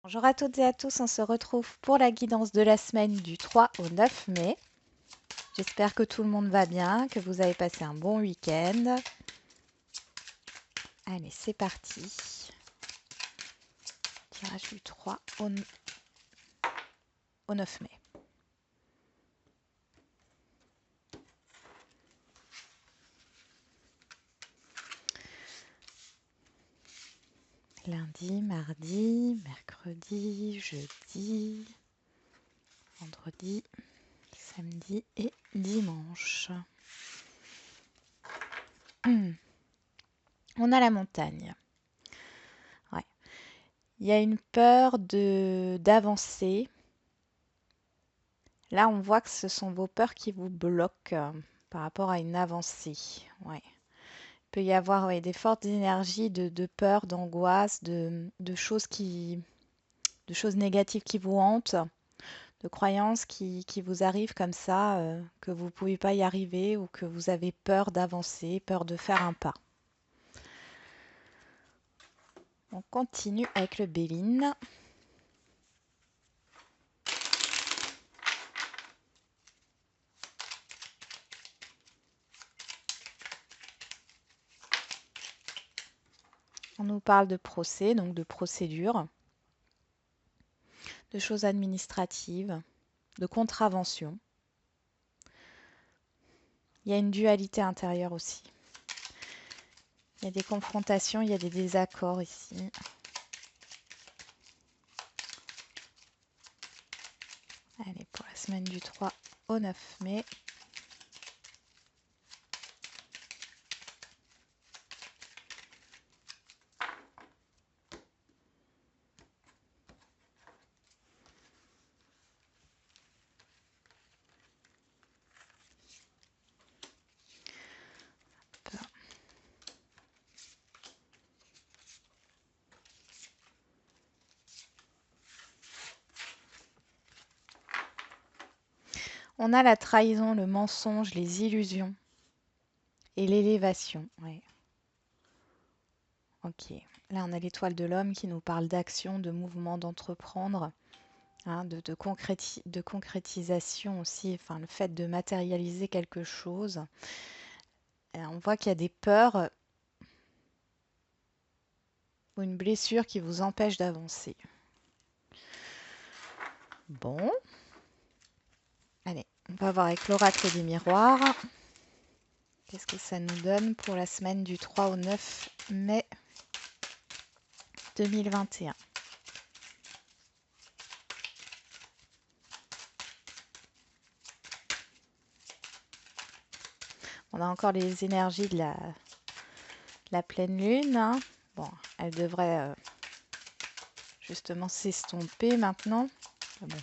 Bonjour à toutes et à tous, on se retrouve pour la guidance de la semaine du 3 au 9 mai. J'espère que tout le monde va bien, que vous avez passé un bon week-end. Allez, c'est parti. Tirage du 3 au 9 mai. Lundi, mardi, mercredi, jeudi, vendredi, samedi et dimanche. On a la montagne. Ouais. Il y a une peur d'avancer. Là, on voit que ce sont vos peurs qui vous bloquent par rapport à une avancée. Ouais. Il peut y avoir des fortes énergies de peur, d'angoisse, de de choses négatives qui vous hantent, de croyances qui vous arrivent comme ça, que vous ne pouvez pas y arriver ou que vous avez peur d'avancer, peur de faire un pas. On continue avec le Béline. On nous parle de procès, donc de procédure, de choses administratives, de contraventions. Il y a une dualité intérieure aussi. Il y a des confrontations, il y a des désaccords ici. Allez, pour la semaine du 3 au 9 mai. On a la trahison, le mensonge, les illusions et l'élévation. Ouais. Ok. Là, on a l'étoile de l'homme qui nous parle d'action, de mouvement, d'entreprendre, hein, de concrétisation aussi, enfin, le fait de matérialiser quelque chose. Et on voit qu'il y a des peurs ou une blessure qui vous empêche d'avancer. Bon. Allez, on va voir avec l'oracle des miroirs. Qu'est-ce que ça nous donne pour la semaine du 3 au 9 mai 2021? On a encore les énergies de la pleine lune, hein. Bon, elle devrait justement s'estomper maintenant. Ah bon.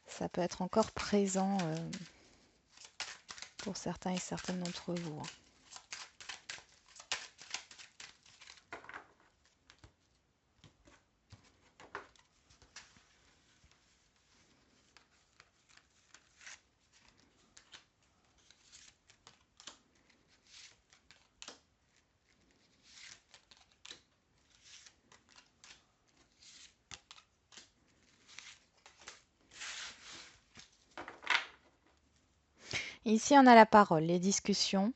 Ça peut être encore présent pour certains et certaines d'entre vous, hein. Ici, on a la parole, les discussions.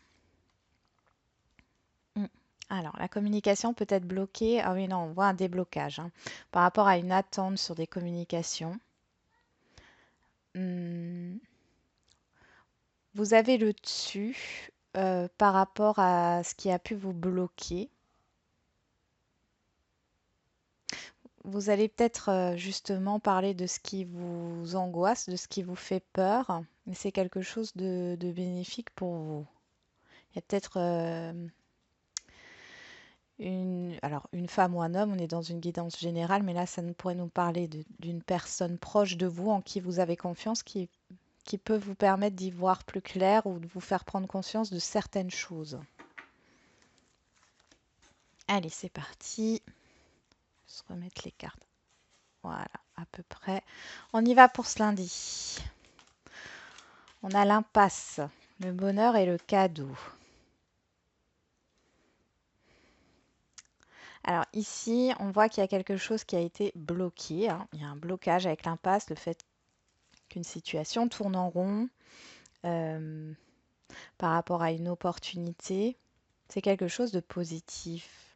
Alors, la communication peut être bloquée. Ah oui, non, on voit un déblocage, hein, par rapport à une attente sur des communications. Hum, Vous avez le dessus par rapport à ce qui a pu vous bloquer. Vous allez peut-être justement parler de ce qui vous angoisse, de ce qui vous fait peur, mais c'est quelque chose de bénéfique pour vous. Il y a peut-être une femme ou un homme, on est dans une guidance générale, mais là, ça pourrait nous parler d'une personne proche de vous en qui vous avez confiance, qui peut vous permettre d'y voir plus clair ou de vous faire prendre conscience de certaines choses. Allez, c'est parti. Je vais se remettre les cartes. Voilà, à peu près. On y va pour ce lundi. On a l'impasse, le bonheur et le cadeau. Alors ici, on voit qu'il y a quelque chose qui a été bloqué, hein. Il y a un blocage avec l'impasse, le fait qu'une situation tourne en rond euh, par rapport à une opportunité. C'est quelque chose de positif.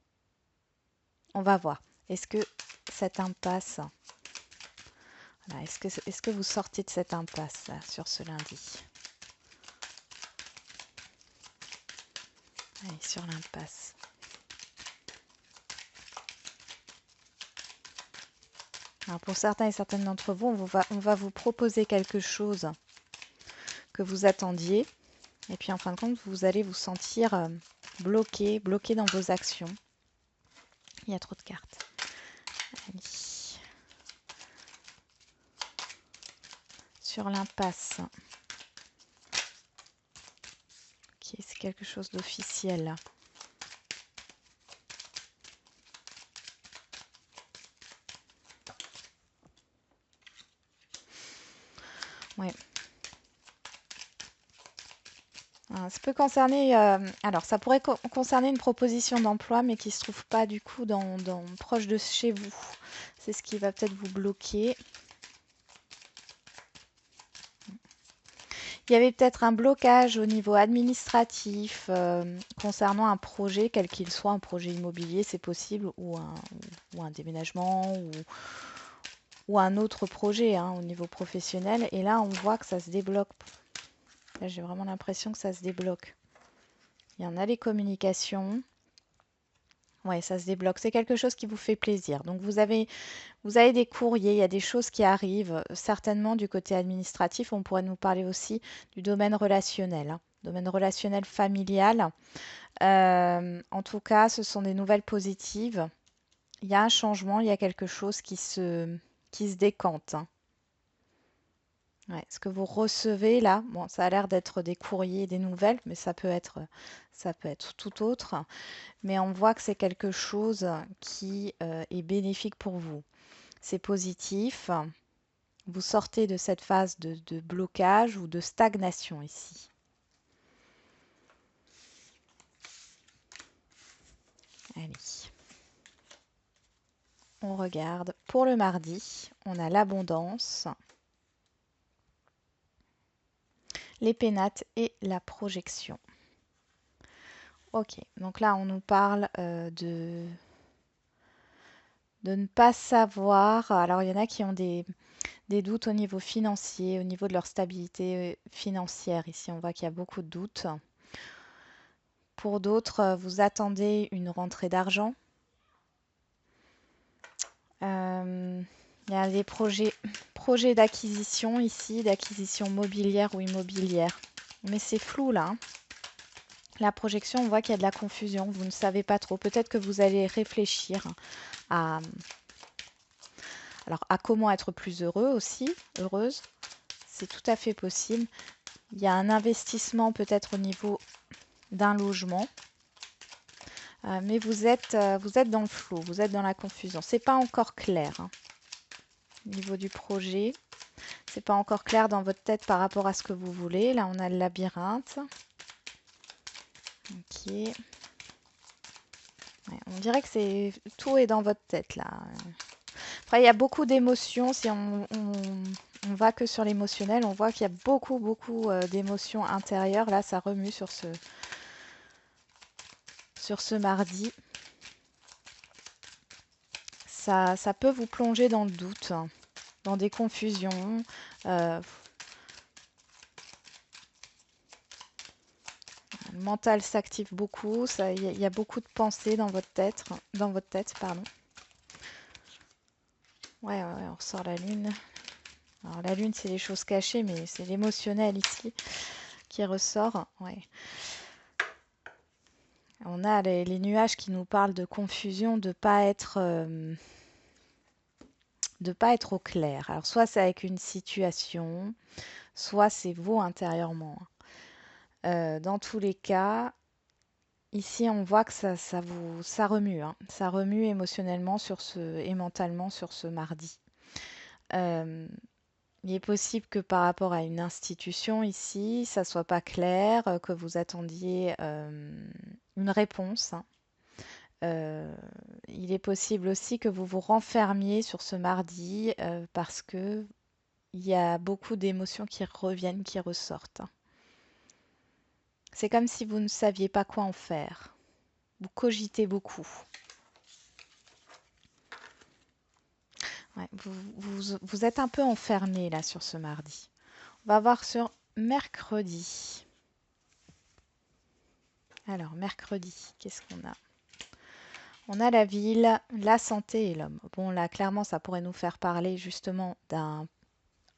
On va voir. Est-ce que cette impasse, voilà, est-ce que vous sortez de cette impasse là, sur ce lundi? Allez, sur l'impasse. Alors pour certains et certaines d'entre vous, on va vous proposer quelque chose que vous attendiez. Et puis en fin de compte, vous allez vous sentir bloqué dans vos actions. Il y a trop de cartes. Allez. Sur l'impasse. Ok, c'est quelque chose d'officiel. Ouais. Ça peut concerner, alors ça pourrait concerner une proposition d'emploi, mais qui ne se trouve pas du coup proche de chez vous. C'est ce qui va peut-être vous bloquer. Il y avait peut-être un blocage au niveau administratif concernant un projet, quel qu'il soit, un projet immobilier, c'est possible, ou un déménagement, ou un autre projet hein, au niveau professionnel. Et là, on voit que ça se débloque. Là, j'ai vraiment l'impression que ça se débloque. Il y en a les communications. Ouais, ça se débloque. C'est quelque chose qui vous fait plaisir. Donc, vous avez des courriers, il y a des choses qui arrivent. Certainement, du côté administratif, on pourrait nous parler aussi du domaine relationnel, hein, domaine relationnel familial. En tout cas, ce sont des nouvelles positives. Il y a un changement, il y a quelque chose qui se décante, hein. Ouais, ce que vous recevez là, bon, ça a l'air d'être des courriers, des nouvelles, mais ça peut être tout autre. Mais on voit que c'est quelque chose qui est bénéfique pour vous. C'est positif. Vous sortez de cette phase de blocage ou de stagnation ici. Allez, on regarde. Pour le mardi, on a l'abondance, les pénates et la projection. Ok, donc là on nous parle de ne pas savoir. Alors il y en a qui ont des doutes au niveau financier, au niveau de leur stabilité financière. Ici on voit qu'il y a beaucoup de doutes. Pour d'autres, vous attendez une rentrée d'argent. Il y a des projets d'acquisition ici, d'acquisition mobilière ou immobilière. Mais c'est flou là, hein. La projection, on voit qu'il y a de la confusion. Vous ne savez pas trop. Peut-être que vous allez réfléchir à, alors, à comment être plus heureux aussi, heureuse. C'est tout à fait possible. Il y a un investissement peut-être au niveau d'un logement. Mais vous êtes dans le flou, vous êtes dans la confusion. C'est pas encore clair hein, au niveau du projet. C'est pas encore clair dans votre tête par rapport à ce que vous voulez. Là, on a le labyrinthe. Ok. Ouais, on dirait que tout est dans votre tête là. Après, il y a beaucoup d'émotions. Si on va que sur l'émotionnel, on voit qu'il y a beaucoup d'émotions intérieures. Là, ça remue sur ce mardi. Ça peut vous plonger dans le doute, hein, dans des confusions. Le mental s'active beaucoup. Il y a beaucoup de pensées dans votre tête, pardon. Ouais, on ressort la lune. Alors la lune, c'est les choses cachées, mais c'est l'émotionnel ici qui ressort. Ouais. On a les nuages qui nous parlent de confusion, de pas être au clair. Alors soit c'est avec une situation, soit c'est vous intérieurement. Dans tous les cas, ici on voit que ça remue, hein. Ça remue émotionnellement et mentalement sur ce mardi. Euh, il est possible que par rapport à une institution ici, ça soit pas clair, que vous attendiez une réponse, hein. Il est possible aussi que vous vous renfermiez sur ce mardi parce que il y a beaucoup d'émotions qui reviennent, qui ressortent. C'est comme si vous ne saviez pas quoi en faire. Vous cogitez beaucoup. Ouais, vous êtes un peu enfermé là sur ce mardi. On va voir sur mercredi. Alors, mercredi, qu'est-ce qu'on a? On a la ville, la santé et l'homme. Bon, là, clairement, ça pourrait nous faire parler justement d'un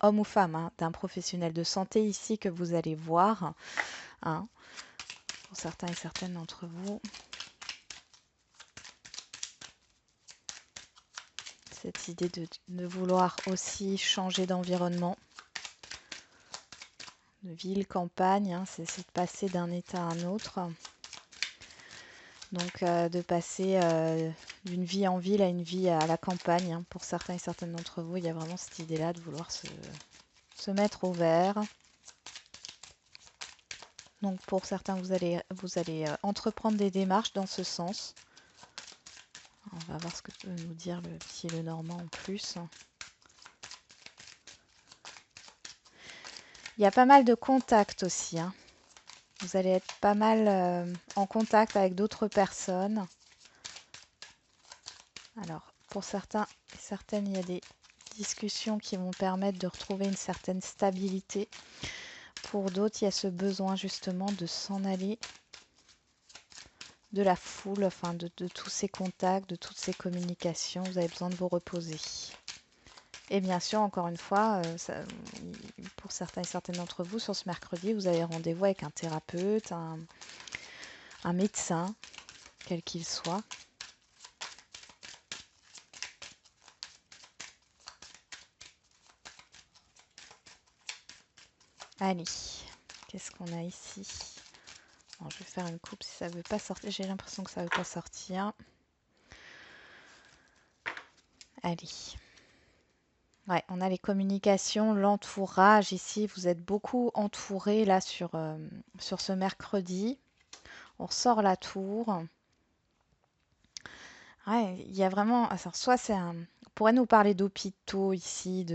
homme ou femme, hein, d'un professionnel de santé ici que vous allez voir, hein, pour certains et certaines d'entre vous. Cette idée de vouloir aussi changer d'environnement, de ville, campagne, hein, c'est de passer d'un état à un autre. Donc de passer d'une vie en ville à une vie à la campagne, hein. Pour certains et certaines d'entre vous, il y a vraiment cette idée-là de vouloir se mettre au vert. Donc pour certains, vous allez entreprendre des démarches dans ce sens. On va voir ce que peut nous dire le petit Lenormand en plus. Il y a pas mal de contacts aussi, hein. Vous allez être pas mal en contact avec d'autres personnes. Alors, pour certains et certaines, il y a des discussions qui vont permettre de retrouver une certaine stabilité. Pour d'autres, il y a ce besoin justement de s'en aller de la foule, enfin de tous ces contacts, de toutes ces communications. Vous avez besoin de vous reposer. Et bien sûr, encore une fois, pour certains et certaines d'entre vous, sur ce mercredi, vous avez rendez-vous avec un thérapeute, un médecin, quel qu'il soit. Allez, qu'est-ce qu'on a ici? Bon, je vais faire une coupe si ça ne veut pas sortir. J'ai l'impression que ça ne veut pas sortir. Allez. Ouais, on a les communications, l'entourage. Ici, vous êtes beaucoup entouré là sur ce mercredi. On ressort la tour. Ouais, il y a vraiment. Alors, soit c'est un. On pourrait nous parler d'hôpitaux ici,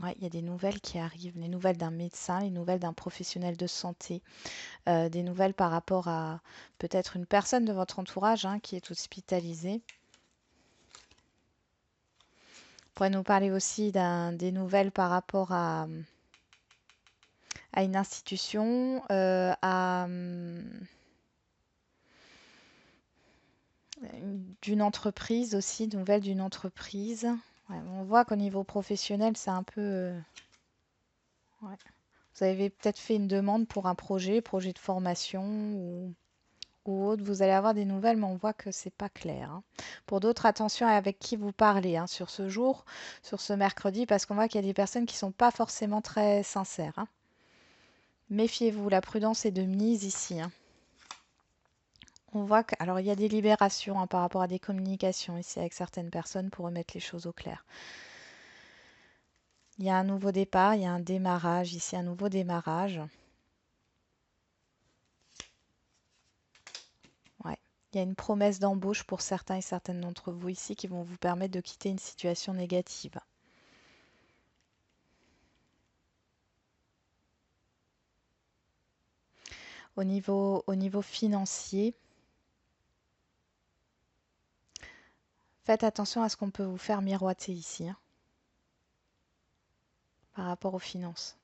Ouais, il y a des nouvelles qui arrivent, les nouvelles d'un médecin, les nouvelles d'un professionnel de santé, des nouvelles par rapport à peut-être une personne de votre entourage hein, qui est hospitalisée. On pourrait nous parler aussi des nouvelles par rapport à une institution, d'une entreprise aussi, de nouvelles d'une entreprise. Ouais, on voit qu'au niveau professionnel, c'est un peu... ouais. Vous avez peut-être fait une demande pour un projet de formation ou autre. Vous allez avoir des nouvelles, mais on voit que c'est pas clair, hein. Pour d'autres, attention avec qui vous parlez hein, sur ce jour, sur ce mercredi, parce qu'on voit qu'il y a des personnes qui ne sont pas forcément très sincères, hein. Méfiez-vous, la prudence est de mise ici, hein. On voit que, alors il y a des libérations hein, par rapport à des communications ici avec certaines personnes pour remettre les choses au clair. Il y a un nouveau départ, il y a un démarrage ici, un nouveau démarrage. Ouais. Il y a une promesse d'embauche pour certains et certaines d'entre vous ici qui vont vous permettre de quitter une situation négative. Au niveau financier, faites attention à ce qu'on peut vous faire miroiter ici hein, par rapport aux finances.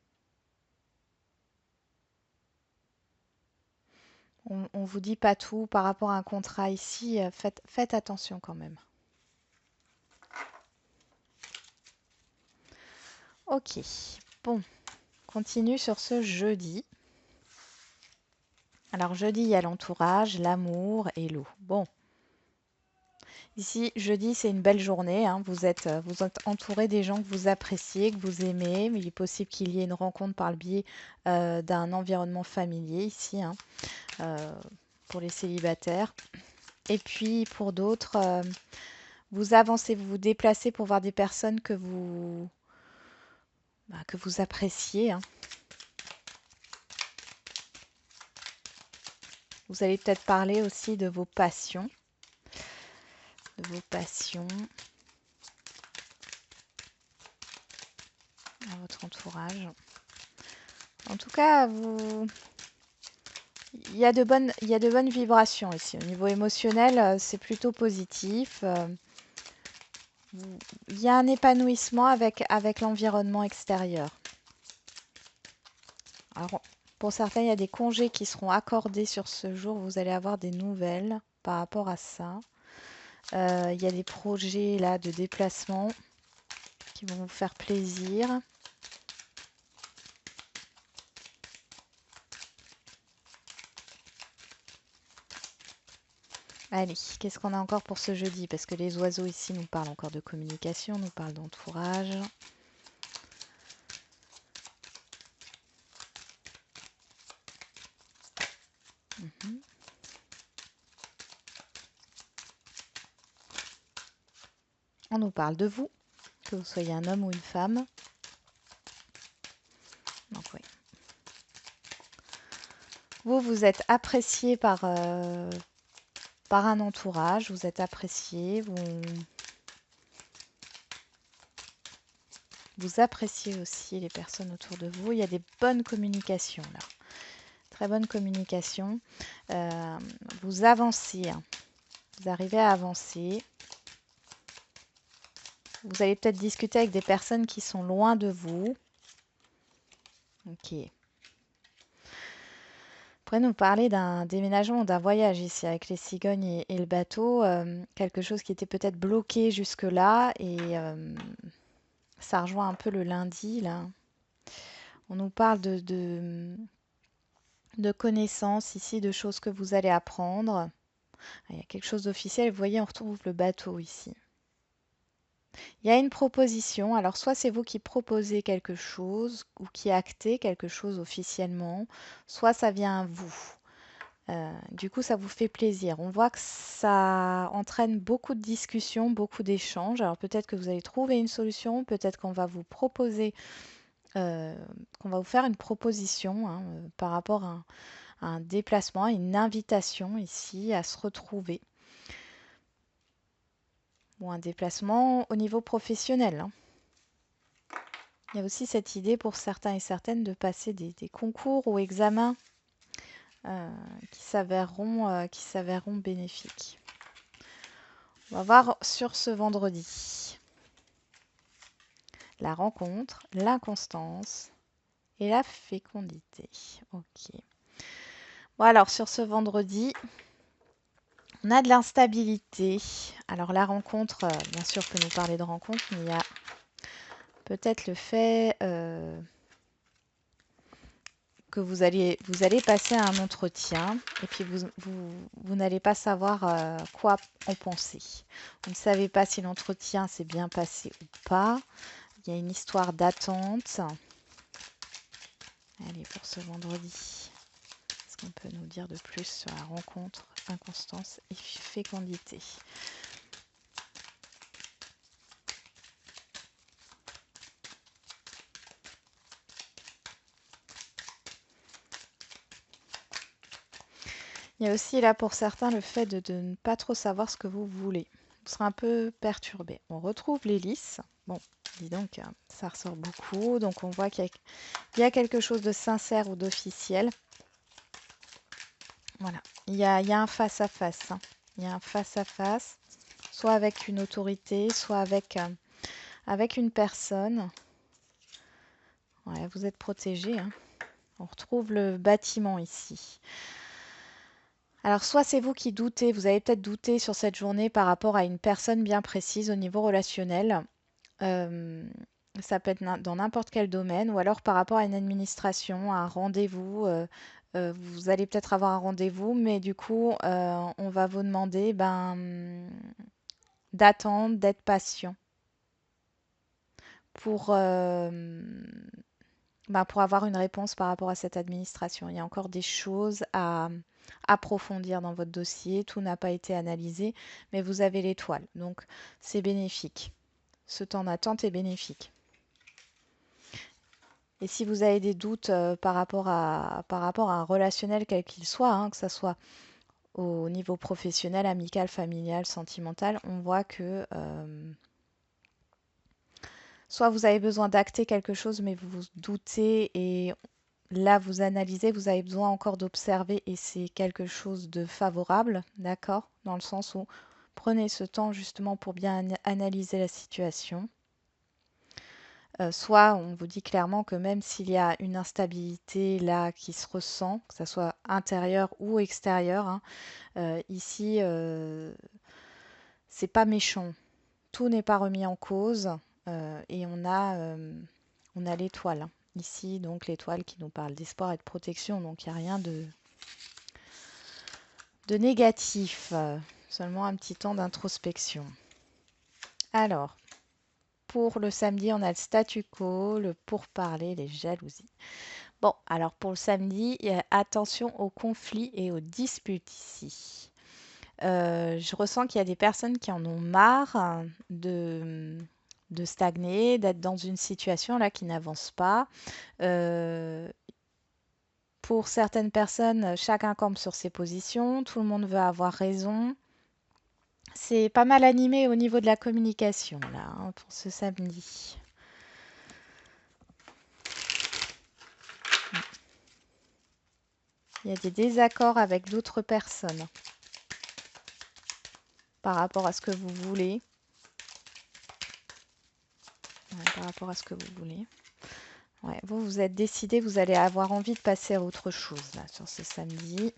On vous dit pas tout par rapport à un contrat ici, faites attention quand même. Ok, bon, continue sur ce jeudi. Alors jeudi, il y a l'entourage, l'amour et l'eau. Bon, ici, jeudi, c'est une belle journée, hein. Vous êtes entouré des gens que vous appréciez, que vous aimez. Il est possible qu'il y ait une rencontre par le biais d'un environnement familier ici, hein, euh, pour les célibataires. Et puis pour d'autres, vous avancez, vous vous déplacez pour voir des personnes que vous appréciez, hein. Vous allez peut-être parler aussi de vos passions, de vos passions à votre entourage. En tout cas, il y a de bonnes vibrations ici. Au niveau émotionnel, c'est plutôt positif. Il y a un épanouissement avec l'environnement extérieur. Alors, pour certains, il y a des congés qui seront accordés sur ce jour. Vous allez avoir des nouvelles par rapport à ça. Il y a des projets là de déplacement qui vont vous faire plaisir. Allez, qu'est-ce qu'on a encore pour ce jeudi? Parce que les oiseaux ici nous parlent encore de communication, nous parlent d'entourage. Mhm. On nous parle de vous, que vous soyez un homme ou une femme. Donc oui. Vous êtes apprécié par un entourage, vous êtes apprécié, vous appréciez aussi les personnes autour de vous. Il y a des bonnes communications là. Très bonne communication. Vous avancez, hein. Vous arrivez à avancer. Vous allez peut-être discuter avec des personnes qui sont loin de vous. Ok. Vous pourrez nous parler d'un déménagement, d'un voyage ici avec les cigognes et le bateau. Quelque chose qui était peut-être bloqué jusque-là et ça rejoint un peu le lundi là. On nous parle de connaissances ici, de choses que vous allez apprendre. Il y a quelque chose d'officiel. Vous voyez, on retrouve le bateau ici. Il y a une proposition. Alors, soit c'est vous qui proposez quelque chose ou qui actez quelque chose officiellement, soit ça vient à vous. Du coup, ça vous fait plaisir. On voit que ça entraîne beaucoup de discussions, beaucoup d'échanges. Alors, peut-être que vous allez trouver une solution, peut-être qu'on va vous proposer, qu'on va vous faire une proposition hein, par rapport à un déplacement, une invitation ici à se retrouver. Ou un déplacement au niveau professionnel. Hein. Il y a aussi cette idée pour certains et certaines de passer des concours ou examens qui s'avéreront bénéfiques. On va voir sur ce vendredi la rencontre, l'inconstance et la fécondité. Ok. Bon alors sur ce vendredi, on a de l'instabilité. Alors la rencontre, bien sûr peut nous parler de rencontre, mais il y a peut-être le fait que vous allez passer un entretien et puis vous n'allez pas savoir quoi en penser. Vous ne savez pas si l'entretien s'est bien passé ou pas. Il y a une histoire d'attente. Allez, pour ce vendredi, qu'est-ce qu'on peut nous dire de plus sur la rencontre, inconstance et fécondité? Il y a aussi là pour certains le fait de ne pas trop savoir ce que vous voulez. Vous serez un peu perturbé. On retrouve l'hélice. Bon, dis donc, ça ressort beaucoup. Donc on voit qu'il y a quelque chose de sincère ou d'officiel. Voilà, il y a un face-à-face. Hein. Il y a un face-à-face, soit avec une autorité, soit avec une personne. Ouais, vous êtes protégé. Hein. On retrouve le bâtiment ici. Alors, soit c'est vous qui doutez, vous avez peut-être douté sur cette journée par rapport à une personne bien précise au niveau relationnel. Euh, Ça peut être dans n'importe quel domaine, ou alors par rapport à une administration, à un rendez-vous. Vous allez peut-être avoir un rendez-vous, mais du coup, on va vous demander d'attendre, d'être patient pour, pour avoir une réponse par rapport à cette administration. Il y a encore des choses à approfondir dans votre dossier. Tout n'a pas été analysé, mais vous avez l'étoile. Donc, c'est bénéfique. Ce temps d'attente est bénéfique. Et si vous avez des doutes par rapport à un relationnel quel qu'il soit, hein, que ce soit au niveau professionnel, amical, familial, sentimental, on voit que soit vous avez besoin d'acter quelque chose, mais vous vous doutez et là vous analysez, vous avez besoin encore d'observer et c'est quelque chose de favorable, d'accord? Dans le sens où prenez ce temps justement pour bien analyser la situation. Soit on vous dit clairement que même s'il y a une instabilité là qui se ressent, que ça soit intérieur ou extérieur, hein, ici c'est pas méchant. Tout n'est pas remis en cause et on a l'étoile, hein. Ici, donc l'étoile qui nous parle d'espoir et de protection, donc il n'y a rien de négatif, seulement un petit temps d'introspection. Alors, pour le samedi, on a le statu quo, le pourparler, les jalousies. Bon, alors pour le samedi, attention aux conflits et aux disputes ici. Je ressens qu'il y a des personnes qui en ont marre de stagner, d'être dans une situation là qui n'avance pas. Euh, pour certaines personnes, chacun campe sur ses positions, tout le monde veut avoir raison. C'est pas mal animé au niveau de la communication là, hein, pour ce samedi. Il y a des désaccords avec d'autres personnes par rapport à ce que vous voulez. Ouais, par rapport à ce que vous voulez. Ouais, vous, vous êtes décidé, vous allez avoir envie de passer à autre chose là sur ce samedi.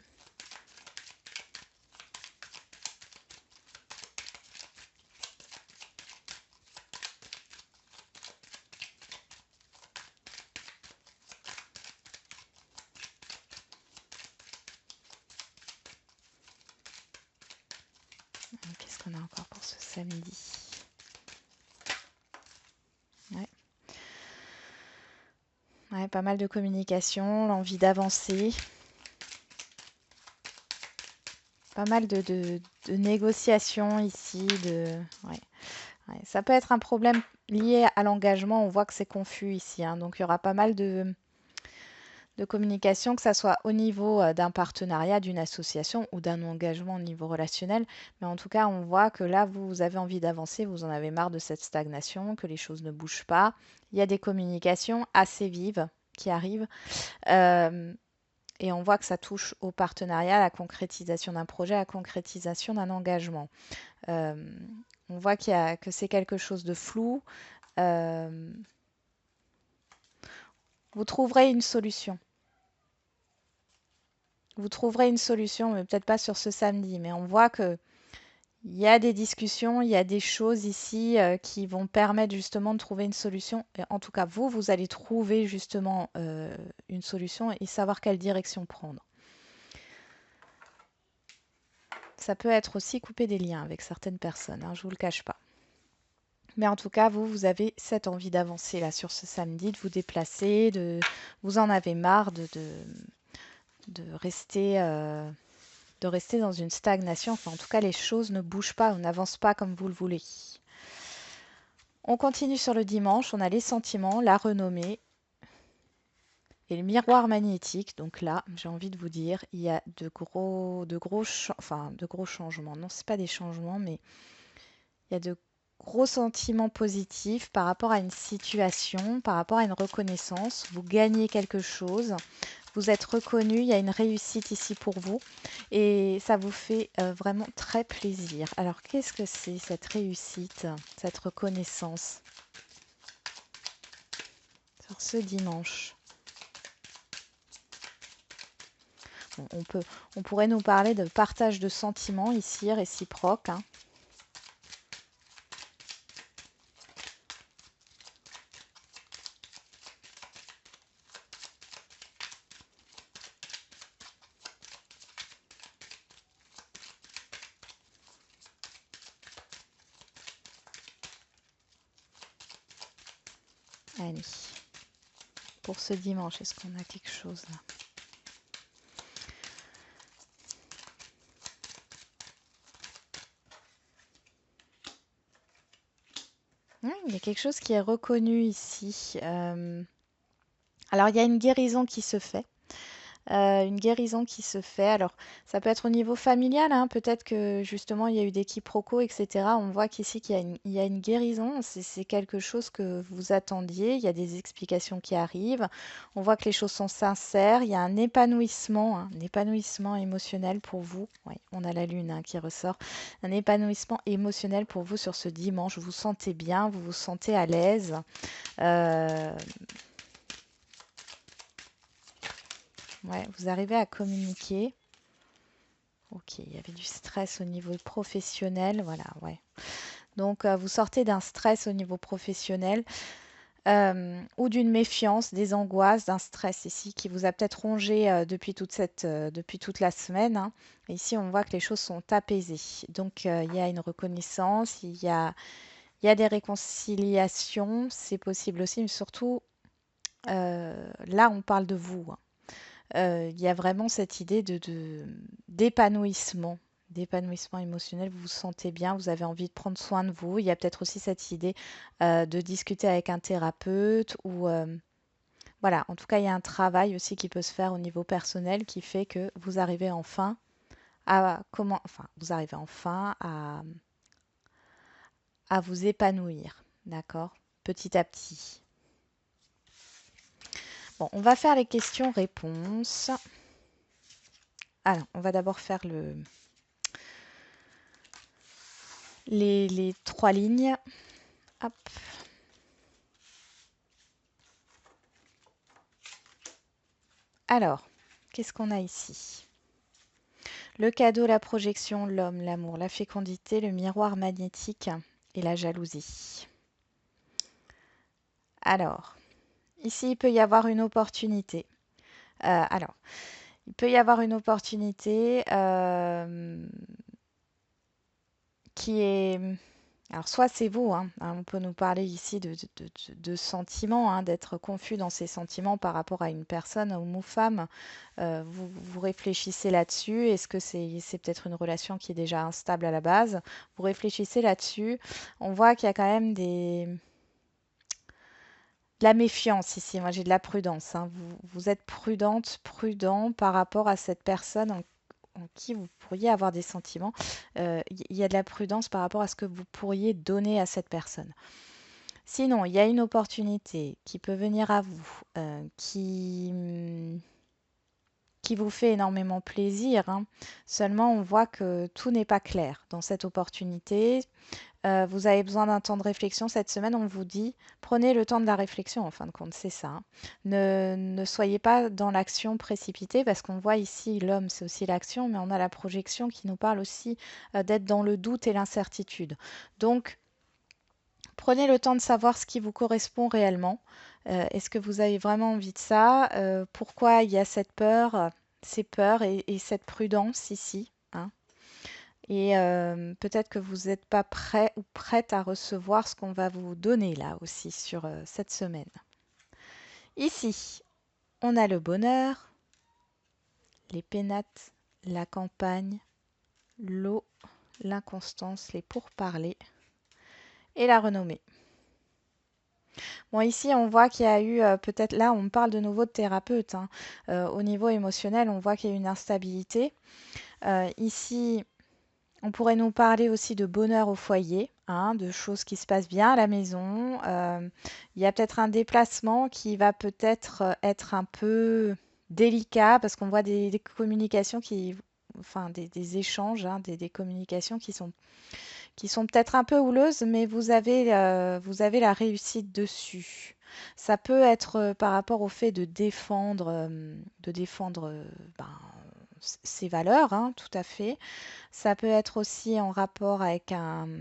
Qu'est-ce qu'on a encore pour ce samedi? Ouais. Ouais, pas mal de communication, l'envie d'avancer. Pas mal de négociations ici. Ouais. Ouais. Ça peut être un problème lié à l'engagement. On voit que c'est confus ici, hein. Donc il y aura pas mal de communication, que ça soit au niveau d'un partenariat, d'une association ou d'un engagement au niveau relationnel. Mais en tout cas, on voit que là, vous avez envie d'avancer, vous en avez marre de cette stagnation, que les choses ne bougent pas. Il y a des communications assez vives qui arrivent. Euh, et on voit que ça touche au partenariat, à la concrétisation d'un projet, à la concrétisation d'un engagement. Euh, on voit que c'est quelque chose de flou. Euh, vous trouverez une solution. Vous trouverez une solution, mais peut-être pas sur ce samedi. Mais on voit que il y a des discussions, il y a des choses ici qui vont permettre justement de trouver une solution. Et en tout cas, vous, vous allez trouver justement une solution et savoir quelle direction prendre. Ça peut être aussi couper des liens avec certaines personnes, hein, je ne vous le cache pas. Mais en tout cas, vous, vous avez cette envie d'avancer là sur ce samedi, de vous déplacer, vous en avez marre de rester dans une stagnation. Enfin, en tout cas, les choses ne bougent pas, on n'avance pas comme vous le voulez. On continue sur le dimanche, on a les sentiments, la renommée et le miroir magnétique. Donc là, j'ai envie de vous dire, il y a de gros changements. Non, c'est pas des changements, mais il y a de gros sentiments positifs par rapport à une situation, par rapport à une reconnaissance. Vous gagnez quelque chose, vous êtes reconnu, il y a une réussite ici pour vous et ça vous fait vraiment très plaisir. Alors qu'est-ce que c'est cette réussite, cette reconnaissance sur ce dimanche? Bon, on pourrait nous parler de partage de sentiments ici, réciproque, hein. Allez, pour ce dimanche, est-ce qu'on a quelque chose là? Il y a quelque chose qui est reconnu ici. Alors, il y a une guérison qui se fait. Une guérison qui se fait. Alors, ça peut être au niveau familial, hein, peut-être que justement il y a eu des quiproquos, etc. On voit qu'ici il y a une guérison, c'est quelque chose que vous attendiez, il y a des explications qui arrivent, on voit que les choses sont sincères, il y a un épanouissement émotionnel pour vous. Oui, on a la lune hein, qui ressort. Un épanouissement émotionnel pour vous sur ce dimanche. Vous vous sentez bien, vous vous sentez à l'aise. Euh, ouais, vous arrivez à communiquer. Ok, il y avait du stress au niveau professionnel, voilà, ouais. Donc, vous sortez d'un stress au niveau professionnel ou d'une méfiance, des angoisses, d'un stress ici qui vous a peut-être rongé depuis toute la semaine, hein. Et ici, on voit que les choses sont apaisées. Donc, il y a une reconnaissance, il y a des réconciliations, c'est possible aussi, mais surtout, là, on parle de vous, hein. Il y a vraiment cette idée d'épanouissement, d'épanouissement émotionnel. Vous vous sentez bien, vous avez envie de prendre soin de vous. Il y a peut-être aussi cette idée de discuter avec un thérapeute ou voilà. En tout cas, il y a un travail aussi qui peut se faire au niveau personnel qui fait que vous arrivez enfin vous arrivez enfin à vous épanouir, d'accord, petit à petit. Bon, on va faire les questions-réponses. Alors, on va d'abord faire les trois lignes. Hop. Alors, qu'est-ce qu'on a ici? Le cadeau, la projection, l'homme, l'amour, la fécondité, le miroir magnétique et la jalousie. Alors, ici, il peut y avoir une opportunité. Alors, il peut y avoir une opportunité qui est alors, soit c'est vous, hein, on peut nous parler ici de sentiments, hein, d'être confus dans ses sentiments par rapport à une personne, homme ou femme. Vous réfléchissez là-dessus. Est-ce que c'est peut-être une relation qui est déjà instable à la base? Vous réfléchissez là-dessus. On voit qu'il y a quand même de la méfiance ici. Moi, j'ai de la prudence, hein. Vous êtes prudente, prudent par rapport à cette personne en qui vous pourriez avoir des sentiments. Il y a de la prudence par rapport à ce que vous pourriez donner à cette personne. Sinon, il y a une opportunité qui peut venir à vous, qui vous fait énormément plaisir, hein. Seulement, on voit que tout n'est pas clair dans cette opportunité. Vous avez besoin d'un temps de réflexion. Cette semaine, on vous dit, prenez le temps de la réflexion, en fin de compte, c'est ça, hein. Ne soyez pas dans l'action précipitée, parce qu'on voit ici, l'homme, c'est aussi l'action, mais on a la projection qui nous parle aussi d'être dans le doute et l'incertitude. Donc, prenez le temps de savoir ce qui vous correspond réellement. Est-ce que vous avez vraiment envie de ça? Pourquoi il y a cette peur, ces peurs et cette prudence ici, hein? Et peut-être que vous n'êtes pas prêt ou prête à recevoir ce qu'on va vous donner là aussi sur cette semaine. Ici, on a le bonheur, les pénates, la campagne, l'eau, l'inconstance, les pourparlers et la renommée. Bon, ici, on voit qu'il y a eu, peut-être là, on parle de nouveau de thérapeute, hein. Au niveau émotionnel, on voit qu'il y a une instabilité. Ici, on pourrait nous parler aussi de bonheur au foyer, hein, de choses qui se passent bien à la maison. Il y a peut-être un déplacement qui va peut-être être un peu délicat parce qu'on voit des communications enfin des échanges, hein, des communications qui sont peut-être un peu houleuses, mais vous avez la réussite dessus. Ça peut être par rapport au fait de défendre ben, ses valeurs, hein, tout à fait. Ça peut être aussi en rapport avec un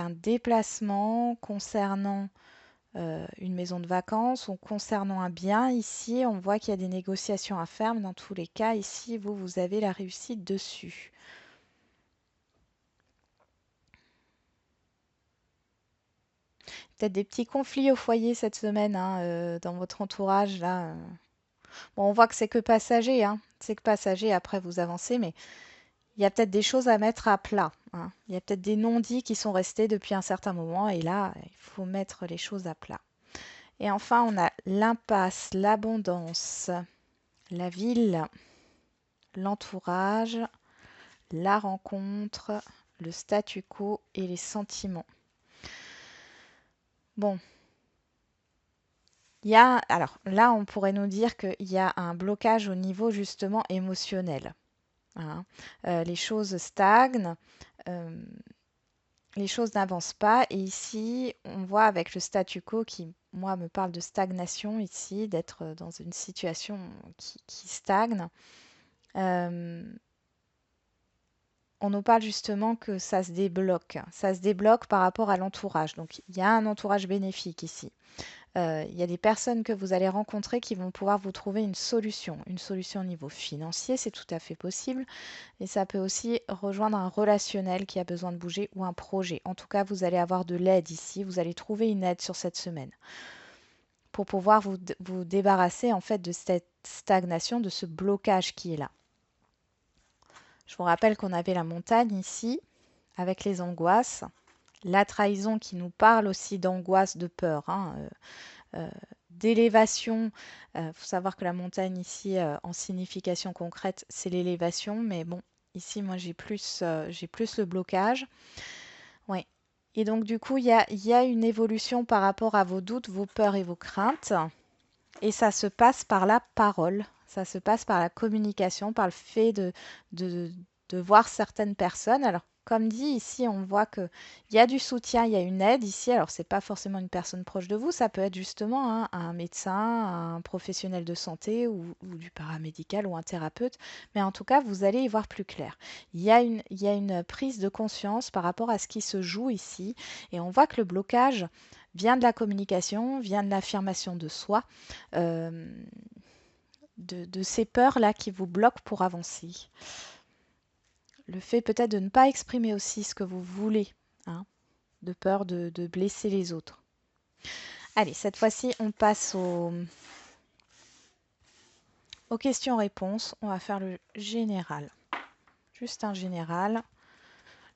déplacement concernant une maison de vacances ou concernant un bien. Ici, on voit qu'il y a des négociations à faire, mais dans tous les cas, ici, vous avez la réussite dessus. Peut-être des petits conflits au foyer cette semaine, hein, dans votre entourage, là. Bon, on voit que c'est que passager, hein. C'est que passager, après vous avancez, mais il y a peut-être des choses à mettre à plat, hein. Il y a peut-être des non-dits qui sont restés depuis un certain moment et là, il faut mettre les choses à plat. Et enfin, on a l'impasse, l'abondance, la ville, l'entourage, la rencontre, le statu quo et les sentiments. Bon, alors là, on pourrait nous dire qu'il y a un blocage au niveau justement émotionnel, hein. Les choses stagnent, euh, les choses n'avancent pas. Et ici, on voit avec le statu quo qui, moi, me parle de stagnation ici, d'être dans une situation qui stagne. Euh, on nous parle justement que ça se débloque. Ça se débloque par rapport à l'entourage. Donc, il y a un entourage bénéfique ici. Il y a des personnes que vous allez rencontrer qui vont pouvoir vous trouver une solution. Une solution au niveau financier, c'est tout à fait possible. Et ça peut aussi rejoindre un relationnel qui a besoin de bouger ou un projet. En tout cas, vous allez avoir de l'aide ici. Vous allez trouver une aide sur cette semaine pour pouvoir vous débarrasser en fait de cette stagnation, de ce blocage qui est là. Je vous rappelle qu'on avait la montagne ici avec les angoisses. La trahison qui nous parle aussi d'angoisse, de peur, hein, d'élévation. Il faut savoir que la montagne ici, en signification concrète, c'est l'élévation. Mais bon, ici, moi, j'ai plus le blocage. Ouais. Et donc, du coup, il y a une évolution par rapport à vos doutes, vos peurs et vos craintes. Et ça se passe par la parole. Ça se passe par la communication, par le fait de, de voir certaines personnes. Alors, comme dit ici, on voit qu'il y a du soutien, il y a une aide ici. Alors, ce n'est pas forcément une personne proche de vous, ça peut être justement hein, un médecin, un professionnel de santé ou du paramédical ou un thérapeute. Mais en tout cas, vous allez y voir plus clair. Il y a une prise de conscience par rapport à ce qui se joue ici. Et on voit que le blocage vient de la communication, vient de l'affirmation de soi, euh, de ces peurs-là qui vous bloquent pour avancer. Le fait peut-être de ne pas exprimer aussi ce que vous voulez, hein, de peur de blesser les autres. Allez, cette fois-ci, on passe aux questions-réponses. On va faire le général. Juste un général.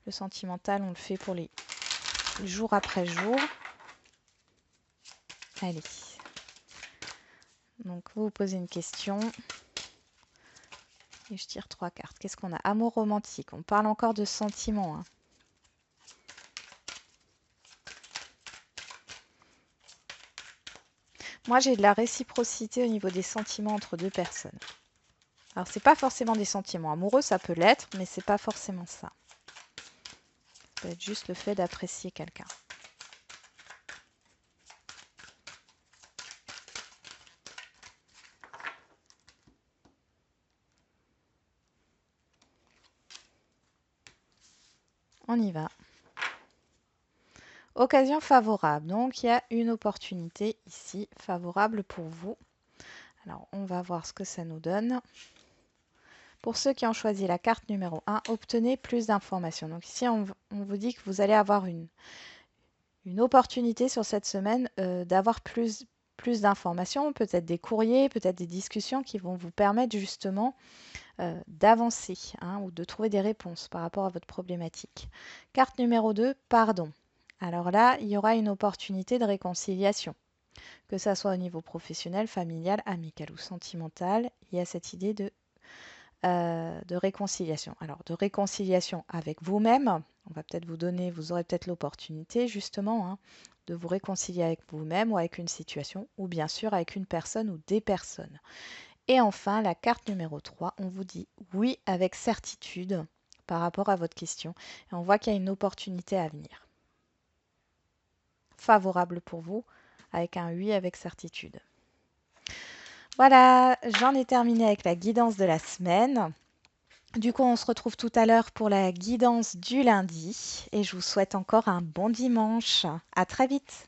Le sentimental, on le fait pour les jours après jour. Allez. Donc, vous vous posez une question. Et je tire 3 cartes. Qu'est-ce qu'on a? Amour romantique. On parle encore de sentiments, hein. Moi, j'ai de la réciprocité au niveau des sentiments entre deux personnes. Alors, c'est pas forcément des sentiments amoureux, ça peut l'être, mais c'est pas forcément ça. Ça peut être juste le fait d'apprécier quelqu'un. On y va. Occasion favorable. Donc, il y a une opportunité ici favorable pour vous. Alors, on va voir ce que ça nous donne. Pour ceux qui ont choisi la carte numéro 1, obtenez plus d'informations. Donc ici, on vous dit que vous allez avoir une opportunité sur cette semaine d'avoir plus d'informations, peut-être des courriers, peut-être des discussions qui vont vous permettre justement d'avancer hein, ou de trouver des réponses par rapport à votre problématique. Carte numéro 2, pardon. Alors là, il y aura une opportunité de réconciliation. Que ça soit au niveau professionnel, familial, amical ou sentimental, il y a cette idée de réconciliation. Alors, de réconciliation avec vous-même, on va peut-être vous aurez peut-être l'opportunité justement hein, de vous réconcilier avec vous-même ou avec une situation, ou bien sûr avec une personne ou des personnes. Et enfin, la carte numéro 3, on vous dit oui avec certitude par rapport à votre question. Et on voit qu'il y a une opportunité à venir. Favorable pour vous, avec un oui avec certitude. Voilà, j'en ai terminé avec la guidance de la semaine. Du coup, on se retrouve tout à l'heure pour la guidance du lundi et je vous souhaite encore un bon dimanche. À très vite.